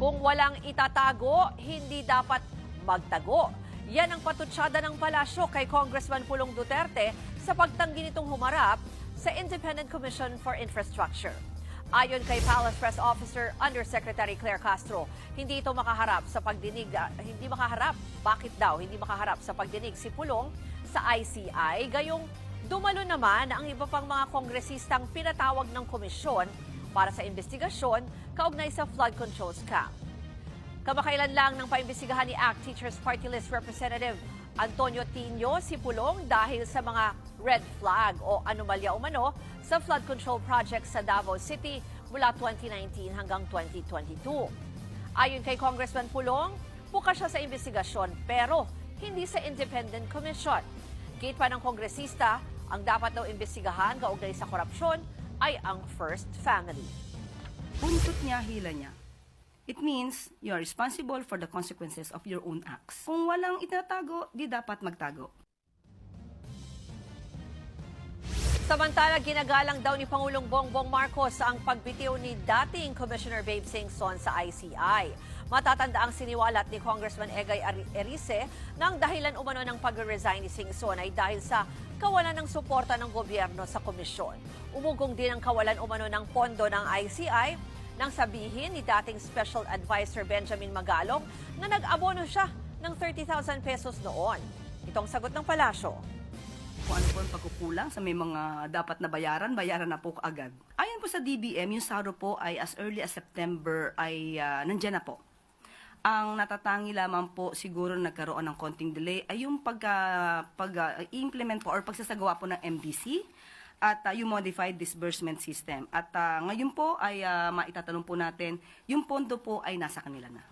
Kung walang itatago, hindi dapat magtago. Yan ang patutsada ng palasyo kay Congressman Pulong Duterte sa pagtanggi nitong humarap sa Independent Commission for Infrastructure. Ayon kay Palace Press Officer Undersecretary Claire Castro, hindi ito makaharap sa pagdinig. Hindi makaharap. Bakit daw hindi makaharap sa pagdinig si Pulong sa ICI? Gayong dumalo naman ang iba pang mga kongresistang pinatawag ng komisyon para sa investigasyon kaugnay sa flood control scam. Kamakailan lang nang paimbestigahan ni ACT Teachers Party List Representative Antonio Tino si Pulong dahil sa mga red flag o anomalya umano sa flood control project sa Davao City mula 2019 hanggang 2022. Ayon kay Congressman Pulong, bukas siya sa investigasyon pero hindi sa Independent Commission. Gate pa ng kongresista, ang dapat daw imbestigahan kaugnay sa korupsyon ay ang First Family. Buntot niya, hila niya. It means you are responsible for the consequences of your own acts. Kung walang itatago, di dapat magtago. Samantala, ginagalang daw ni Pangulong Bongbong Marcos ang pagbitiw ni dating Commissioner Babe Singson sa ICI. Matatanda ang siniwalat ni Congressman Egay Erice ng dahilan umano ng pag-resign ni Singson ay dahil sa kawalan ng suporta ng gobyerno sa komisyon. Umugong din ang kawalan umano ng pondo ng ICI nang sabihin ni dating Special Advisor Benjamin Magalong na nag-abono siya ng 30,000 pesos noon. Itong sagot ng palasyo. Kung ano po ang pagkukulang sa may mga dapat na bayaran, bayaran na po agad. Ayon po sa DBM, yung sahod po ay as early as September ay nandyan na po. Ang natatangi lamang po siguro nagkaroon ng konting delay ay yung pag-implement po or pagsasagawa po ng MDC at yung modified disbursement system. At ngayon po ay maitatanong po natin, yung pondo po ay nasa kanila na.